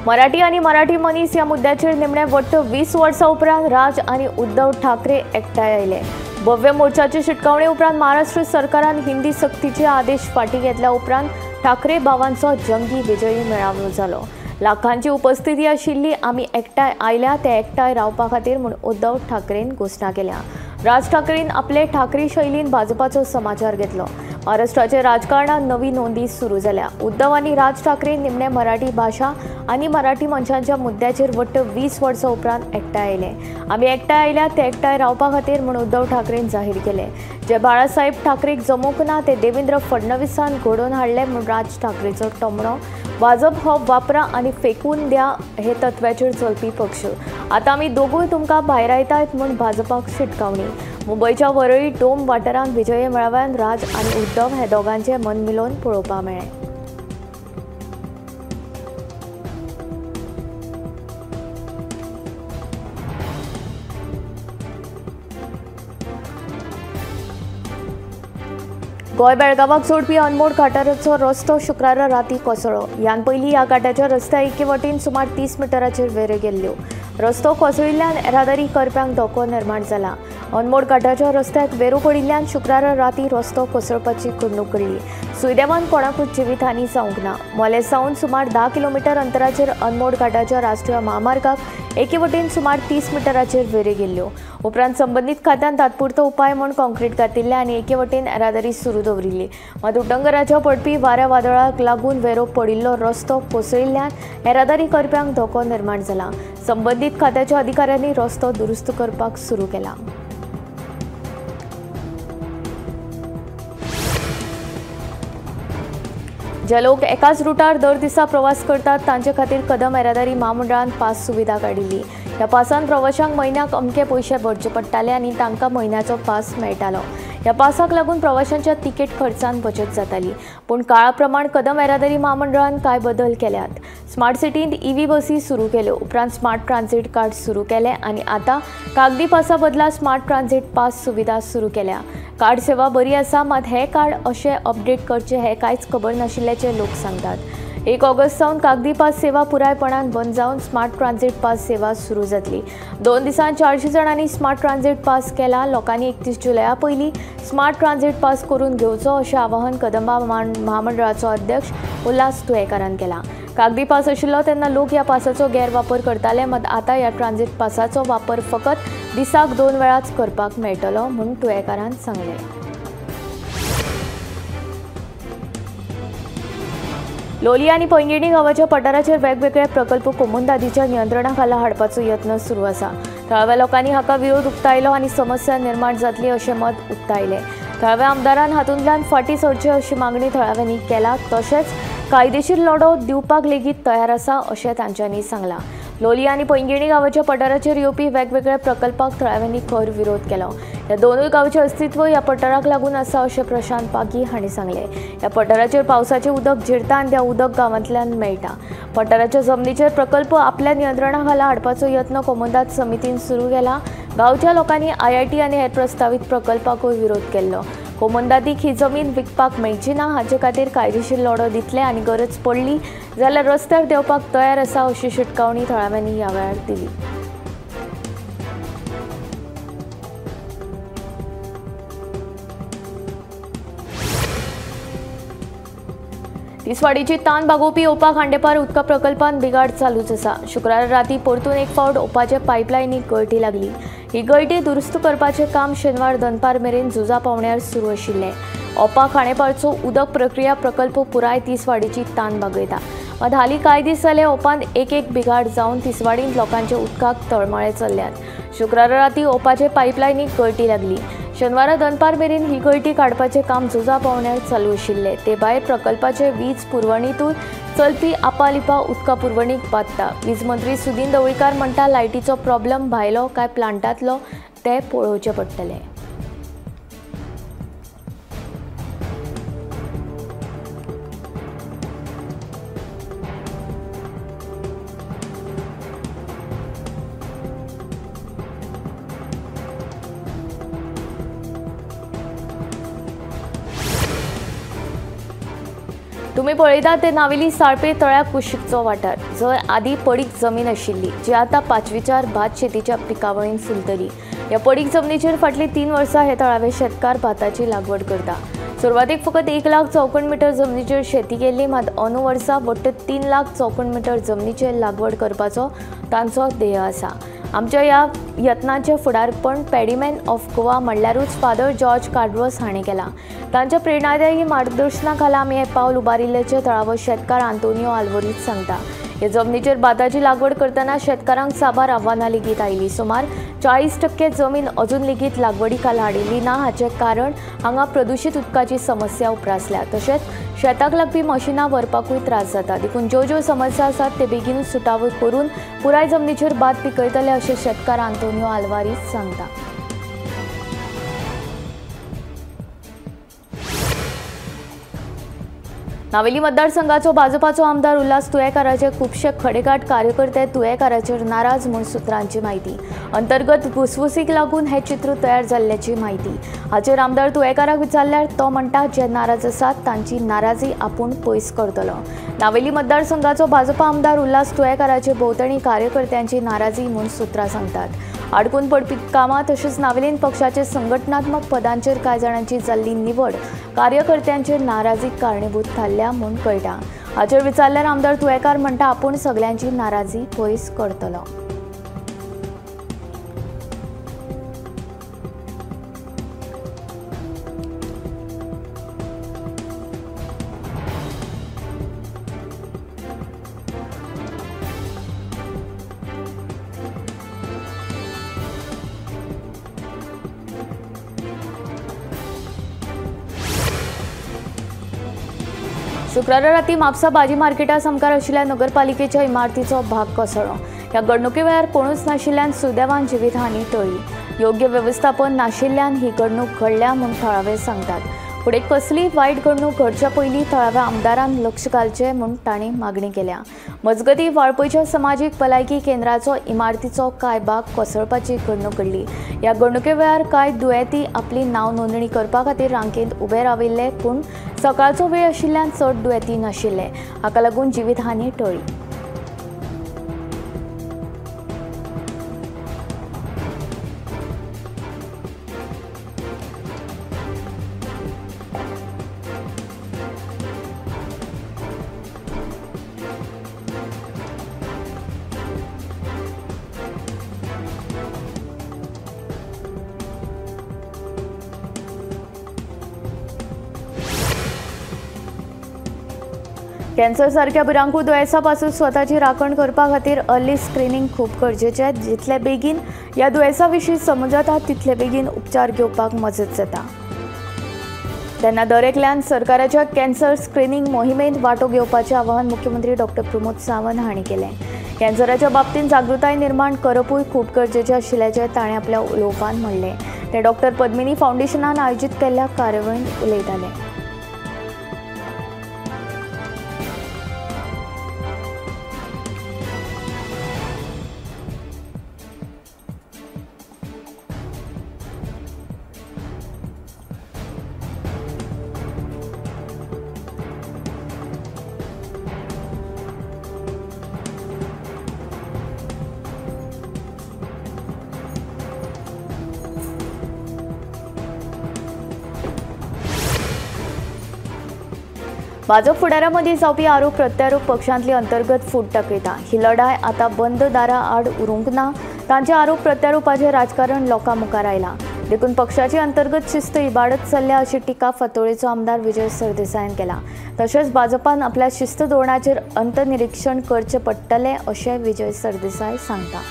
मराठी आणि मराठी मनीस या मुद्द्याचेर निमणे वट्ट 20 वर्सां उपरांत राज आणि उद्धव ठाकरे एकठांय आयले। भव्य मोर्चाची शिटकावणी उपरांत महाराष्ट्र सरकारान हिंदी सक्तीचे आदेश फाटीं घेतल्या उपरांत ठाकरे भावांचो जंगी विजयी मेळावो जालो। लाखांची उपस्थिती आशिल्ली आमी एकठांय आयल्या ते एकठांय रावपा खातीर म्हूण उद्धव ठाकरेन घोशणा केल्या। राज ठाकरेन आपले ठाकरे शैलीन भाजपाचो समाचार घेतलो। महाराष्ट्राचे राजकारणात नवी नोंदी सुरू झाल्या। उद्धव आणि राज ठाकरे निमणे मराठी भाषा आणि मराठी मंचांच्या मुद्द्याचेर वट्ट 20 वर्सां उपरांत एकठांय आयले। आमी एकठांय आयल्या ते एकठांय रावपा खातीर म्हूण उद्धव ठाकरेन जाहीर केले। जे बाळासाहेब ठाकरेक जमोवंक ना ते देवेंद्र फडणवीसान घडोवन हाडले म्हूण राज ठाकरेचो टोमणो। भाजप हो वापरा आणि फेकून द्या हे तत्वाचेर चलपी पक्ष। आता आमी दोगूय तुमकां भायर आयतायत म्हूण भाजपाक शिटकावणी। मुंबईच्या वरळी डोम वाठारांत विजय मेळाव्यान राज आणि उद्धव हे दोगांचे मनमिलोवन पळोवपाक मेळ्ळें। गोय बेळगावाक जोडपी अनमोड घाटाचो रस्तो शुक्रार राती कोसळ्ळो। ह्यान पयलीं ह्या घाटाच्या रस्त्या एके वटेन सुमार 30 मिटराचेर वेरे गेल्ल्यो। रस्तो कोसळिल्ल्यान येरादारी करप्यांक धोको निर्माण जाला। अनमोड घाटाच्या रस्त्याक वेरो पडिल्ल्यान शुक्रार राती रस्तो कोसळपाची घडणूक घडली। सुदैवान कोणाकूच जिवीतहानी जावंक ना। मोले सावन सुमार 10 किलोमीटर अंतराचेर अनमोड घाटाच्या राष्ट्रीय महामार्गाक एके वटेन सुमार 30 मिटराचेर वेरे गेल्ल्यो। उपरांत संबंदीत खात्यान तात्पुरतो उपाय म्हूण कॉन्क्रीट घातिल्ले आनी एके वटेन येरादारी सुरू दवरिल्ली। मात उटंगराच्या पडपी वाऱ्या वादळाक लागून वेरो पडिल्लो रस्तो कोसळिल्ल्यान येरादारी करप्यांक धोको निर्माण जाला। संबंदीत खात्याच्या अधिकाऱ्यांनी रस्तो दुरुस्त करपाक सुरू केला। जे लोक एकाच रुटार दर दिसा प्रवास करतात तांचे खातीर कदम येरादारी महामंडळान पास सुविधा काडिल्ली। ह्या पासान प्रवाशांक म्हयन्याक अमके पयशे भरचे पडटाले आनी तांकां म्हयन्याचो पास मेळटालो। ह्या पासाक लागून प्रवाशांच्या तिकेट खर्चान बचत जाताली। पूण काळा प्रमाण कदम येरादारी महामंडळान कांय बदल केल्यात। स्मार्ट सिटींत ईव्ही बसी सुरू केल्यो, उपरांत स्मार्ट ट्रान्झिट कार्ड सुरू केले आनी आतां कागदी पासा बदला स्मार्ट ट्रान्झिट पास सुविधा सुरू केल्या। कार्ड सेवा बरी आसा, मात हे कार्ड अशें अपडेट करचे हे कांयच खबर नाशिल्ल्याचे लोक सांगतात। 1 ऑगस्ट सावन कागदी पास सेवा पुरायपणान बंद जावन स्मार्ट ट्रान्झिट पास सेवा सुरू जातली। 2 दिसांत 400 जाणांनी स्मार्ट ट्रान्झिट पास केला। लोकांनी 31 जुलया पयलीं स्मार्ट ट्रान्झिट पास करून घेवचो अशें आवाहन कदंबा महामंडळाचो अध्यक्ष उल्हास तुयेकारान केला। कागदी पास आशिल्लो तेन्ना लोक ह्या पासाचो गैरवापर करताले, मात आतां ह्या ट्रान्झिट पासाचो वापर फकत दिसाक 2 वेळाच करपाक मेळटलो म्हूण तुयेकारान सांगलें। लोलये आनी पैंगिणी गांवाच्या पठाराचेर वेगवेगळे प्रकल्प कोमुनदादीच्या नियंत्रणाखाला हाडपाचो यत्न सुरू आसा। थळाव्या लोकांनी हाका विरोध उक्तायलो आनी समस्या निर्माण जातली अशें मत उक्तायलें। थळाव्या आमदारान हातूंतल्यान फाटीं सरचे अशी मागणी थळाव्यांनी केला। तशेंच कायदेशीर लढो दिवपाक लेगीत तयार आसा अशें तांच्यांनी सांगलां। लोलये आनी पैंगिणी गांवाच्या पठाराचेर येवपी वेगवेगळ्या प्रकल्पाक थळाव्यांनी खर विरोध केलो। ह्या दोनूय गांवचें अस्तित्व ह्या पठाराक लागून आसा अशें प्रशांत पागी हांणी सांगलें। ह्या पठाराचेर पावसाचें उदक जिरता आनी तें उदक गांवांतल्यान मेळटा। पठाराच्या जमनीचेर प्रकल्प आपल्या नियंत्रणाखाला हाडपाचो यत्न कोमुनदाद समितीन सुरू केला। गांवच्या लोकांनी IIT आनी हेर प्रस्तावित प्रकल्पाकूय विरोध केल्लो। कोमुनदादीक ही जमीन विकपाक मेळची ना हाचे खातीर कायदेशीर लढो दितले आनी गरज पडली जाल्यार रस्त्यार देवपाक तयार आसा अशी शिटकावणी थळाव्यांनी ह्या वेळार दिली। तिसवाडीची तान भागोवपी ओपा खांडेपार उदका प्रकल्पान बिगाड चालूच आसा। शुक्रार राती परतून एक फावट ओपाचे पायपलायनीक गळटी लागली। ही गळटी दुरुस्त करपाचें काम शेनवार दनपार मेरेन झुजा पावण्यार सुरू आशिल्लें। ओपा खांडेपारचो उदक प्रक्रिया प्रकल्प पुराय तिसवाडीची तान भागयता। मात हालीं कांय दीस जाले ओपान एक बिगाड जावन तिसवाडींत लोकांचे उदकाक तळमळे चल्ल्यात। शुक्रार राती ओपाचे पायपलायनीक गळटी लागली। शेनवारा दनपार मेरेन ही गळटी काडपाचें काम झुजा पावण्यार चालू आशिल्लें। ते भायर प्रकल्पाचे वीज पुरवणीतूय चलपी आपालिपा उदका पुरवणीक बादता। वीज मंत्री सुदीन ढवळीकार म्हणटा लायटीचो प्रॉब्लेम भायलो काय प्लांटांतलो तें पळोवचें पडटलें। तुम्ही पळयता ते नावेली साळपे तळ्या कुशीकचो वाठार जंय आदी पडीक जमीन आशिल्ली जी आता 5वीचार भात शेतीच्या पिकावळीन फुलतली। ह्या पडीक जमनीचेर फाटली 3 वर्सां हे तळावे शेतकार भाताची लागवड करता। सुरवातीक फकत 1 लाख चौखण मीटर जमनीचेर शेती केल्ली, मात अंदू वर्सा वट्ट 3 लाख चौखण मीटर जमनीचेर लागवड करपाचो तांचो ध्येय आसा। आमच्या ह्या यत्नाचें फुडारपण पॅडीमॅन ऑफ गोवा म्हणल्यारूच फादर जॉर्ज कार्डवस हांणी केलां। तांच्या प्रेरणादायी मार्गदर्शना खाला आमी हें पावल उबारिल्ल्याचें थळावो शेतकार आंतोनियो आल्वारीज सांगता। ह्या जमनीचेर भाताची लागवड करतना शेतकारांक साबार आव्हानां लेगीत आयलीं। सुमार 40% जमीन अजून लेगीत लागवडी खाला हाडिल्ली ना, हाचें कारण हांगा प्रदुशीत उदकाची समस्या उप्रासल्या। तशेंच शेताक लागपी मशिनां व्हरपाकूय त्रास जाता। देखून ज्यो समस्या आसात ते बेगीनूच सुटावो करून पुराय जमनीचेर भात पिकयतले अशें शेतकार आंतोनियो आल्वारीज सांगता। नावेली मतदारसंघाचो भाजपाचो आमदार उल्हास तुयेकाराचे खुबशे खडेगाठ कार्यकर्ते तुयेकाराचेर नाराज म्हूण सुत्रांची माहिती। अंतर्गत घुसघुसीक लागून हे चित्र तयार जाल्ल्याची माहिती। हाचेर आमदार तुयेकाराक विचारल्यार तो म्हणटा जे नाराज आसात तांची नाराजी आपूण पयस करतलो। नावेली मतदारसंघाचो भाजपा आमदार उल्हास तुयेकाराचे भोंवतणी कार्यकर्त्यांची नाराजी म्हूण सुत्रां सांगतात। आडकून पडपी कामां तशेंच नावेलीन पक्षाचे संघटनात्मक पदांचेर कांय जाणांची जाल्ली निवड कार्यकर्त्यांचेर नाराजीक कारणीभूत थारल्या म्हूण कळटा। हाचेर विचारल्यार आमदार तुयेकार म्हणटा आपूण सगळ्यांची नाराजी पयस करतलो। शुक्रारा राती म्हापसा भाजी मार्केटा समकार आशिल्ल्या नगरपालिकेच्या इमारतीचो भाग कोसळ्ळो। ह्या घडणुके वेळार कोणूच नाशिल्ल्यान सुदैवान जिवीतहानी टळ्ळी। योग्य व्यवस्थापन नाशिल्ल्यान ही घडणूक घडल्या म्हूण थळावे सांगतात। फुडें कसली वायट घडणूक घडच्या पयलीं थळाव्या आमदारान लक्ष घालचें म्हूण तांणी मागणी केल्या। मजगतीं वाळपयच्या समाजीक भलायकी केंद्राचो इमारतीचो कांय भाग कोसळपाची घडणूक घडली। ह्या घडणुके वेळार कांय दुयेंती आपली नांव नोंदणी करपा खातीर रांकेंत उबे राविल्ले, पूण सकाळचो वेळ आशिल्ल्यान चड दुयेंती नाशिल्ले, हाका लागून जिवीतहानी टळ्ळी। कॅन्सर सारख्या भिरांकू दुयेंसापासून स्वताची राखण करपा खातीर अर्ली स्क्रीनिंग खूब गरजेचें। जितले बेगीन ह्या दुयेंसा विशीं समज जाता तितले बेगीन उपचार घेवपाक मजत जाता। तेन्ना दरेकल्यान सरकाराच्या कॅन्सर स्क्रीनिंग मोहिमेंत वांटो घेवपाचें आवाहन मुख्यमंत्री डॉ प्रमोद सावंत हांणी केलें। कॅन्सराच्या बाबतींत जागृताय निर्माण करपूय खूब गरजेचें आशिल्ल्याचें ताणें आपल्या उलोवपांत म्हणलें। ते डॉ पद्मिनी फावंडेशनान आयोजीत केल्ल्या कार्यावळींत उलयताले। भाजप फुडाऱ्यांमदीं जावपी आरोप प्रत्यारोप पक्षांतली अंतर्गत फूट दाखयता। ही लढाय आतां बंद दारा आड उरूंक ना। तांचे आरोप प्रत्यारोपाचें राजकारण लोकां मुखार आयलां। देखून पक्षाची अंतर्गत शिस्त इबाडत चल्ल्या अशी टिका फातोळेचो आमदार विजय सरदेसायान केला। तशेंच भाजपान आपल्या शिस्त धोरणाचेर अंतनिरीक्षण करचें पडटलें अशें विजय सरदेसाय सांगता।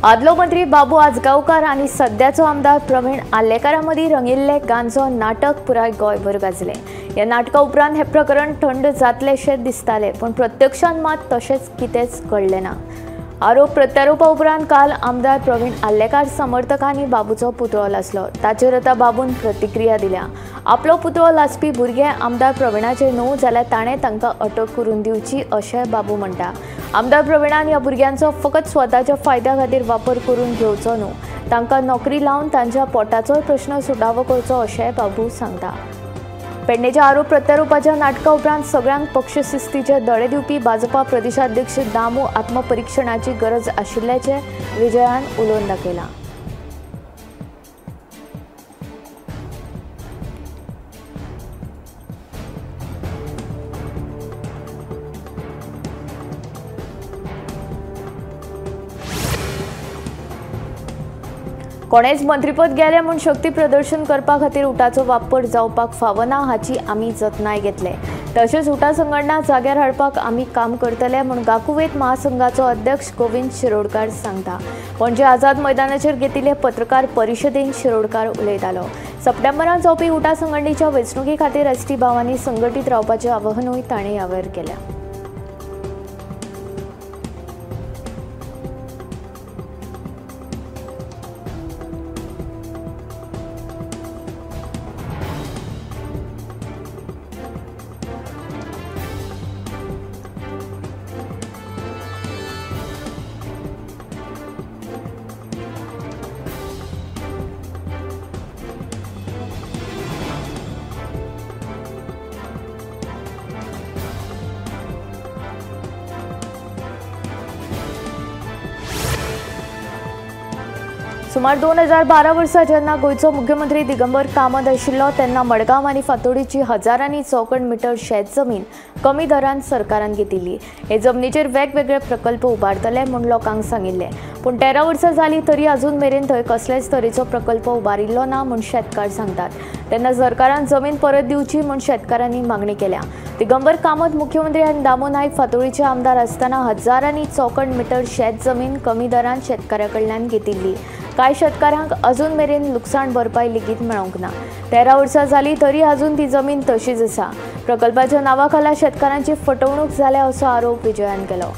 आदलो मंत्री बाबू आजगावकार आणि सध्याचो आमदार प्रवीण आल्लेकारा मदीं रंगिल्ले गांजो नाटक पुराय गोंयभर गाजलें। ह्या नाटका उपरांत हे प्रकरण थंड जातलेशें दिसतालें, पण प्रत्यक्षांत मात तशेंच कितेंच घडलें ना। आरोप प्रत्यारोपा उपरांत काल आमदार प्रवीण आल्लेकार समर्थकांनी बाबूचो पुतळो लासलो। ताचेर आतां बाबून प्रतिक्रिया दिल्या। आपलो पुतळो लासपी भुरगे आमदार प्रवीणाचे न्हू जाल्यार ताणें तांकां अटक करून दिवची अशें बाबू म्हणटा। आमदार प्रवीणान ह्या भुरग्यांचो फकत स्वताच्या फायद्या खातीर वापर करून घेवचो न्हू, तांकां नोकरी लावन तांच्या पोटाचोय प्रश्न सुटावो करचो अशें बाबू सांगता। पेडणेच्या आरोप प्रत्यारोपाच्या नाटका उपरांत सगळ्यांक पक्षशिस्तीचे धडे दिवपी भाजपा प्रदेशाध्यक्ष दामू आत्मपरिक्षणाची गरज आशिल्ल्याचें विजयान उलोवन दाखयलां। कोणेच मंत्रीपद गेले म्हूण शक्ती प्रदर्शन करपा खातीर उठाचो वापर जावपाक फावना हाची आमी जतनाय घेतले। तशेंच उठा संघटना जाग्यार हाडपाक आमी काम करतले म्हूण गाकुवेत महासंघाचो अध्यक्ष गोविंद शिरोडकार सांगता। पणजे आझाद मैदानाचेर घेतिल्ले पत्रकार परिशदेंत शिरोडकार उलयतालो। सप्टेंबरांत जावपी उठा संघटनेच्या वेंचणुके खातीर एसटी भावांनी संघटीत रावपाचें आवाहनूय ताणें ह्या वेळार केलें। सुमार 2012 वर्सा जेन्ना गोंयचो मुख्यमंत्री दिगंबर कामत आशिल्लो तेन्ना मडगांव आनी फातोडीची हजारांनी चौकण मिटर शेत जमीन कमी दरान सरकारान घेतिल्ली। हे जमनीचेर वेगवेगळे प्रकल्प उबारतले म्हूण लोकांक सांगिल्ले, पूण 13 वर्सां जालीं तरी अजून मेरेन थंय कसलेच तरेचो प्रकल्प उबारिल्लो ना म्हूण शेतकार सांगतात। तेन्ना सरकारान जमीन परत दिवची म्हूण शेतकारांनी मागणी केल्या। दिगंबर कामत मुख्यमंत्री आनी दामू नायक फातोडीचे आमदार आसतना हजारांनी चौकण मिटर शेत जमीन कमी दरान शेतकाऱ्या कडल्यान घेतिल्ली। कांय शेतकारांक अजून मेरेन लुकसाण भरपाई लेगीत मेळोंक ना। 13 वर्सां जालीं तरी अजून ती जमीन तशीच आसा। प्रकल्पाच्या नांवाखाला शेतकारांची फटवणूक जाल्या असो आरोप विजयान केलो।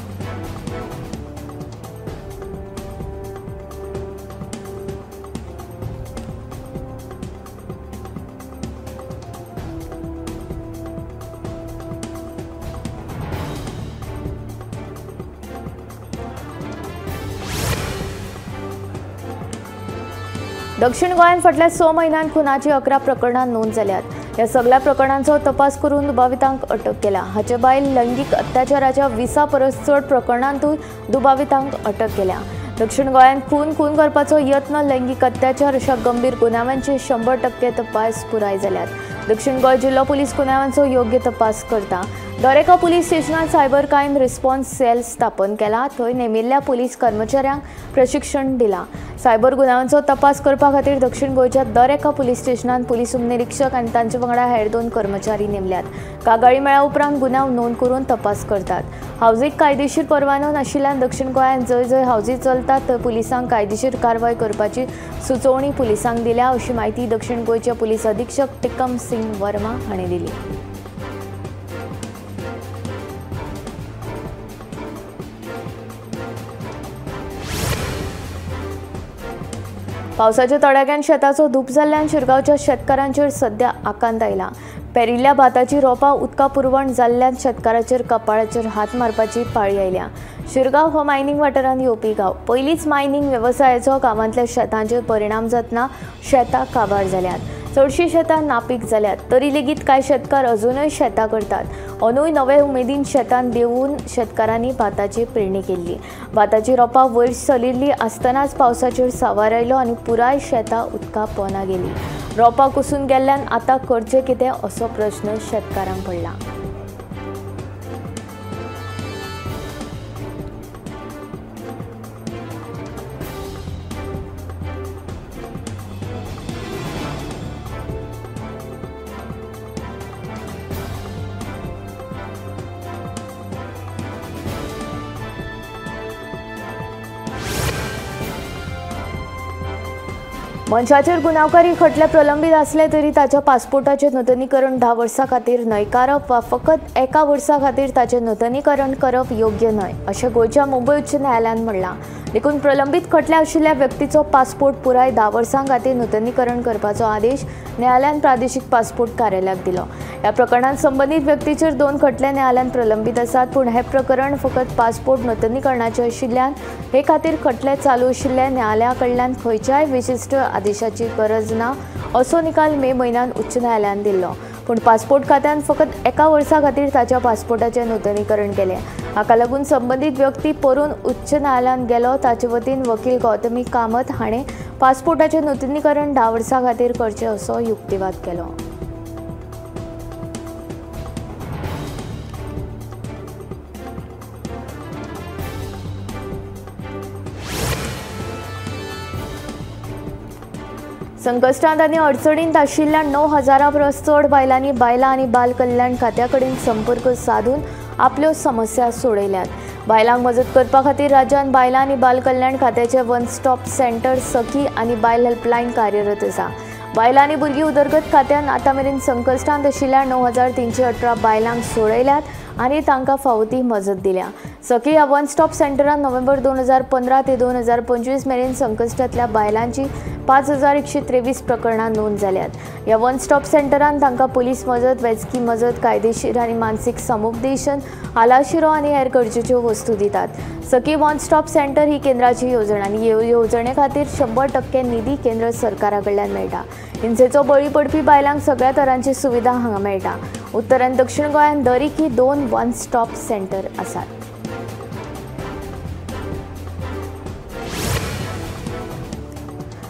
दक्षिण गोंयांत फाटल्या 6 म्हयन्यांत खुनाची 11 प्रकरणां नोंद जाल्यात। ह्या सगळ्या प्रकरणांचो तपास करून दुबावितांक अटक केल्या। हाचे भायर लैंगीक अत्याचाराच्या 20 परस चड प्रकरणांतूय दुबावितांक अटक केल्या। दक्षिण गोंयांत खून करपाचो यत्न, लैंगीक अत्याचार अशा गंभीर गुन्यांवांचे 100% तपास पुराय जाल्यात। दक्षिण गोंय जिल्लो पुलीस गुन्यांवांचो योग्य तपास करता। दर एका पुलीस स्टेशनात सायबर क्रायम रिस्पॉन्स सेल स्थापन केला। थंय नेमिल्ल्या पुलीस कर्मचाऱ्यांक प्रशिक्षण दिलां। सायबर गुन्यांवांचो तपास करपा खातीर दक्षिण गोंयच्या दर एका पुलीस स्टेशनात पुलीस उपनिरीक्षक आनी तांचे वांगडा हेर 2 कर्मचारी नेमल्यात। कागाळी मेळ्ळ्या उपरांत गुन्यांव नोंद करून तपास करतात। हावजीक कायदेशीर परवानो नाशिल्ल्यान दक्षिण गोंयांत जंय हावजी चलतात थंय पुलिसांक कायदेशीर कारवाय करपाची सुचोवणी पुलिसांक दिल्या, अशी माहिती दक्षिण गोंयचे पुलीस अधीक्षक टिकम सिंग वर्मा हांणी दिली। पावसाच्या तडाख्यान शेताचो धूप जाल्ल्यान शिरगांवच्या शेतकारांचेर सध्या आकांत आयला। पेरिल्ल्या भाताची रोपां उदका पुरवण जाल्ल्यान शेतकाराचेर कपाळाचेर हात मारपाची पाळी आयल्या। शिरगांव हो मायनिंग वाठारांत येवपी गांव। पयलींच मायनिंग वेवसायाचो गांवांतल्या शेतांचेर परिणाम जातना शेतां काबार जाल्यात। चडशीं शेतां नापीक जाल्यात, तरी लेगीत कांय शेतकार अजूनय शेतां करतात। अंदूय नवे उमेदीन शेतांत देवून शेतकारांनी भाताची पेरणी केल्ली। भाताची रोपां वयर सलिल्लीं आसतनाच पावसाचेर सावार आयलो आनी पुराय शेतां उदका पोंदा गेली। रोपां कुसून गेल्ल्यान आतां करचें कितें असो प्रश्न शेतकारांक पडला। मनशाचेर गुन्यांवकारी खटले प्रलंबीत असले तरी ताच्या पासपोर्टाचे नूतनीकरण 10 वर्सां खातीर न्हयकारप वा फकत एका वर्सा खातीर ताचे नूतनीकरण करप योग्य न्हय अशें गोंयच्या मुंबय उच्च न्यायालयान म्हणलां। देखून प्रलंबीत खटले आशिल्ल्या व्यक्तीचो पासपोर्ट पुराय 10 वर्सां खातीर नूतनीकरण करपाचो आदेश न्यायालयान प्रादेशीक पासपोर्ट कार्यालयाक दिलो। ह्या प्रकरणात संबंधित व्यक्तीचेर 2 खटले न्यायालयान प्रलंबीत आसात, पूण हे प्रकरण फकत पासपोर्ट नूतनीकरणाचे आशिल्ल्यान हे खातीर खटले चालू आशिल्ले न्यायालया कडल्यान खंयच्याय विशिष्ट आदेशाची गरज ना असो निकाल मे म्हयन्यात उच्च न्यायालयान दिल्लो। पूण पासपोर्ट खात्यान फकत एका वर्सा खातीर ताच्या पासपोर्टाचे नूतनीकरण केले। हाका लागून संबंधित व्यक्ती परून उच्च न्यायालयान गेलो। ताचे वतीन वकील गौतमी कामत हाणें पासपोर्टाचे नूतनीकरण 10 वर्सां खातीर करचें असो युक्तिवाद केलो। संकश्टांत आनी अडचणींत आशिल्ल्या 9,000 परस चड बायलांनी बायलां आनी बाल कल्याण खात्या कडेन संपर्क साधून आपल्यो समस्या सोडयल्यात। बायलांक मजत करपा खातीर राज्यांत बायलां आनी बाल कल्याण खात्याचे वन स्टॉप सेंटर सखी आनी बायल हेल्पलायन कार्यरत आसा। बायलां आनी भुरगीं उदरगत खात्यान आतां मेरेन संकश्टांत आशिल्ल्या 9,318 बायलांक सोडयल्यात आनी तांकां फावो ती मजत दिल्या। सखी ह्या वन स्टॉप सेंटरान नोव्हेंबर 2015 ते 2025 मेरेन संकश्टांतल्या बायलांची 5,123 प्रकरणां नोंद जाल्यात। ह्या वन स्टॉप सेंटरान तांकां पुलीस मजत, वैजकी मजत, कायदेशीर आनी मानसीक समुपदेशन, आलाशिरो आनी हेर गरजेच्यो वस्तू दितात। सखी वन स्टॉप सेंटर ही केंद्राची येवजण आनी ह्या येवजणे खातीर 100% निधी केंद्र सरकारा कडल्यान मेळटा। हिंसेचो बळी पडपी बायलांक सगळ्या तरांची सुविधा हांगा मेळटा। उत्तर आनी दक्षिण गोंयांत दरेकी 2 वन स्टॉप सेंटर आसात।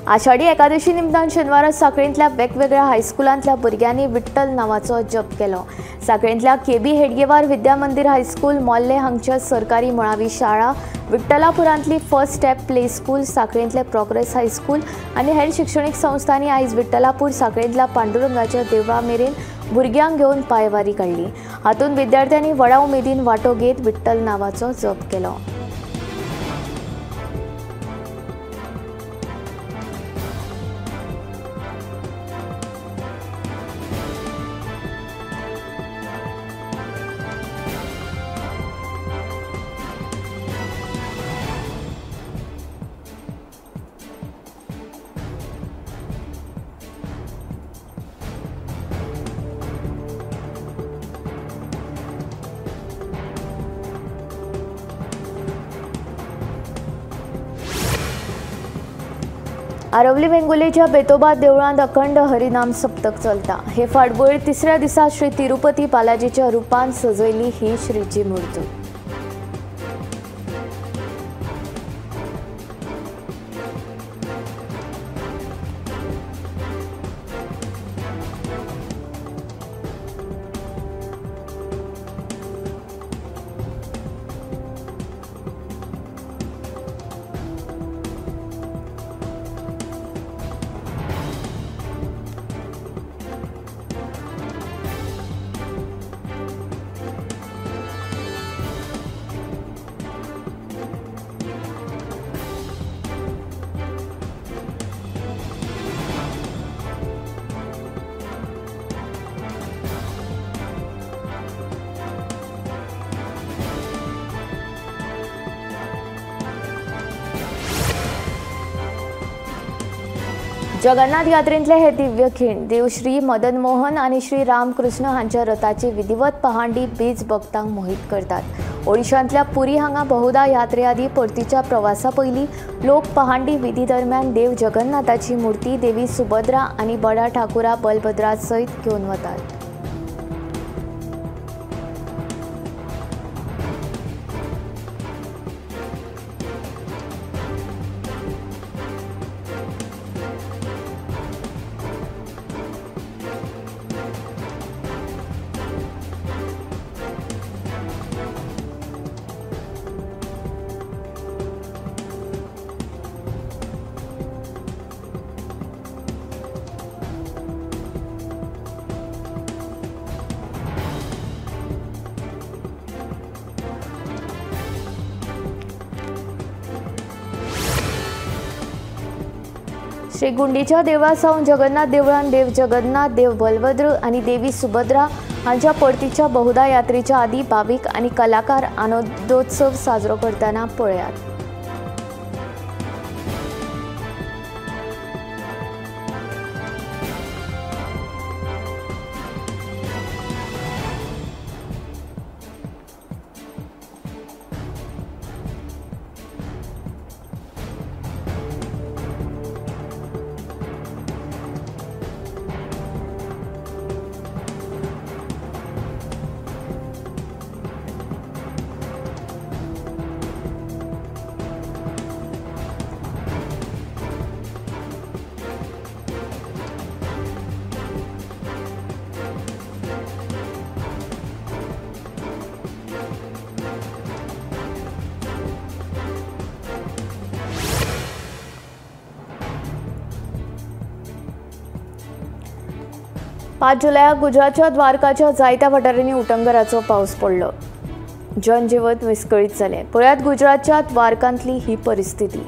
आषाढी एकादशी निमतान शेनवारा सांखळेंतल्या वेगवेगळ्या हायस्कुलांतल्या भुरग्यांनी विठ्ठल नांवाचो जप केलो। सांखळेंतल्या केबी हेडगेवार विद्या मंदिर हायस्कूल, मोल्ले हांगच्या सरकारी मुळावी शाळा, विठ्ठलापुरांतली फर्स्ट स्टेप प्ले स्कूल, सांखळेंतले प्रोग्रेस हायस्कूल आनी हेर शिक्षणीक संस्थांनी आयज विठ्ठलापूर सांखळेंतल्या पांडुरंगाच्या देवळा मेरेन भुरग्यांक घेवन पांयवारी काडली। हातूंत विद्यार्थ्यांनी व्हडा उमेदीन वांटो घेत विठ्ठल नांवाचो जप केलो। आरवली वेंगुर्लेच्या बेतोबा देवळांत अखंड हरिनाम सप्तक चलता। हे फाटभुंयेर 3ऱ्या दिसा श्री तिरुपती बालाजीच्या रुपान सजयली ही श्रीची मूर्त। जगन्नाथ यात्रेंतले हे दिव्य खीण देव श्री मदन मोहन आनी श्री रामकृष्ण हांच्या रथाची विधिवत पहांडी बीज भक्तांक मोहीत करतात। ओडिशांतल्या पुरी हांगा बहुधा यात्रे आदी परतीच्या प्रवासा पयलीं लोक पहांडी विधी दरम्यान देव जगन्नाथाची मुर्ती देवी सुभद्रा आनी बडा ठाकुरा बलभद्रा सयत घेवन वतात। श्री गुंडीच्या देवळा सावन जगन्नाथ देवळान देव जगन्नाथ, देव बलभद्र आणि देवी सुभद्रा हांच्या परतीच्या बहुधा यात्रेच्या आदी भाविक आणि कलाकार आनंदोत्सव साजरो करताना पळयात। पाच जुलयाक गुजरातच्या द्वारकाच्या जायत्या वाठारांनी उटंगराचो पावस पडलो। जनजीवन विस्कळीत जालें। पळयात गुजरातच्या द्वारकांतली ही परिस्थिती।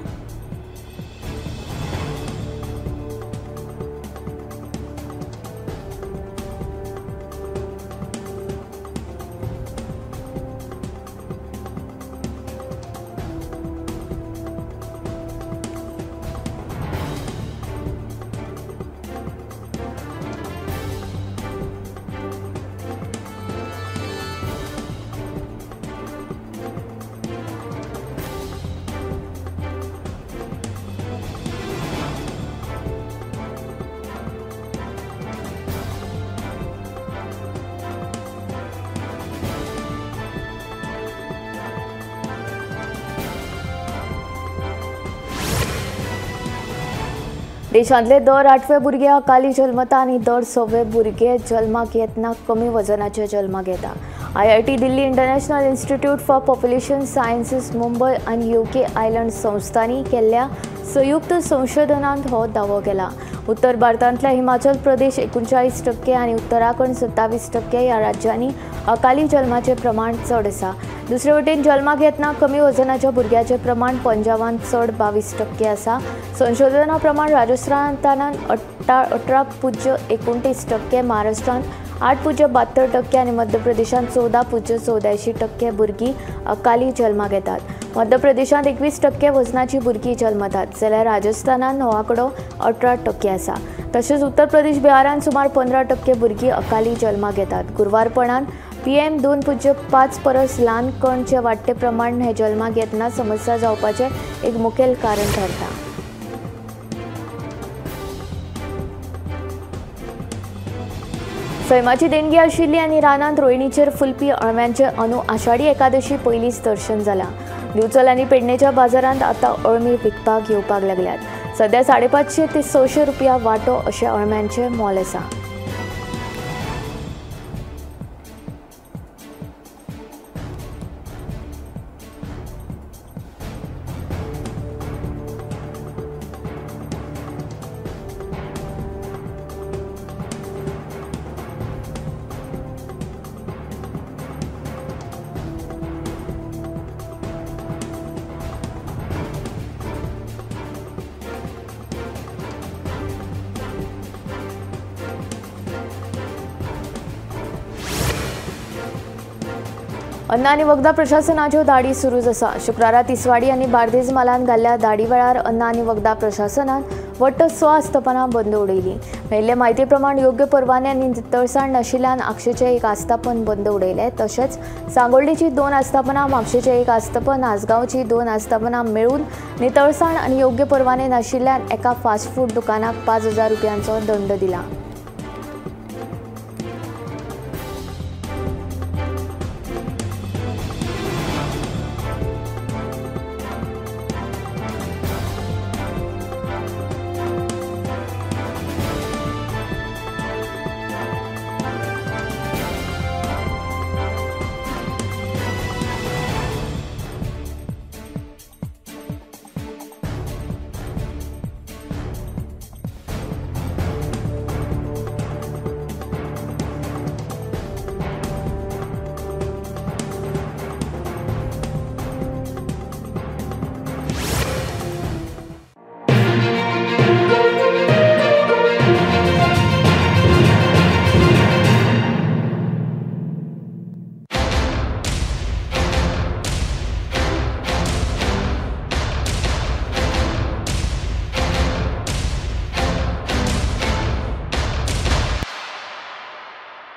देशांतले दर 8वे भुरगे अकाली जल्मता आनी दर 6वे भुरगे जल्माक येतना कमी वजनाचे जल्माक येता। IIT Delhi international institute for population sciences Mumbai आनी UK आयलंड संस्थांनी केल्ल्या संयुक्त संशोधनांत हो दावो केला। उत्तर भारतांतल्या हिमाचल प्रदेश 39% आनी उत्तराखंड 27% ह्या राज्यांनी अकाली जल्माचे प्रमाण चड आसा। दुसरे वटेन जल्माक येतना कमी वजनाच्या भुरग्याचे प्रमाण पंजाबांत चड 22% आसा। संशोधना प्रमाण राजस्थानांत 18.29%, महाराष्ट्रांत 8.72% आनी मध्य प्रदेशांत 14.84% भुरगीं अकाली जल्माक येतात। मध्य प्रदेशांत 21% वजनाची भुरगीं जल्मतात, जाल्यार राजस्थानांत हो आंकडो 18% आसा। तशेंच उत्तर प्रदेश, बिहारांत सुमार 15% भुरगीं अकाली जल्माक येतात। गुरवारपणान PM 2.5 परस ल्हान कणचे वाडटे प्रमाण हे जल्माक येतना समस्या जावपाचें एक मुखेल कारण ठरता। सैमाची देणगी आशिल्ली आनी रानांत रोयणीचेर फुलपी अळम्यांचे अंदू आषाढी एकादशी पयलींच दर्शन जालां। दिवचल आनी पेडणेच्या बाजारांत आतां अळमी विकपाक येवपाक लागल्यात। सध्या 550 ते 600 रुपया वांटो अशें अळम्यांचें मोल आसा। अन्न आनी वखदां प्रशासनाच्यो दाडी सुरूच आसा। शुक्रारा तिसवाडी आनी बार्देज मालान घाल्ल्या दाडी वेळार अन्न आनी वखदां प्रशासनान वट्ट 6 आस्थापनां बंद उडयली। मेळिल्ले म्हायती प्रमाण योग्य परवाने आनी नितळसाण नाशिल्ल्यान आक्षेचें एक आस्थापन बंद उडयलें। तशेंच सांगोळडीची 2 आस्थापनां, म्हापशेचें एक आस्थापन, आसगांवची 2 आस्थापनां मेळून नितळसाण आनी योग्य परवाने नाशिल्ल्यान एका फास्ट फूड दुकानाक 5000 रुपयांचो दंड दिला।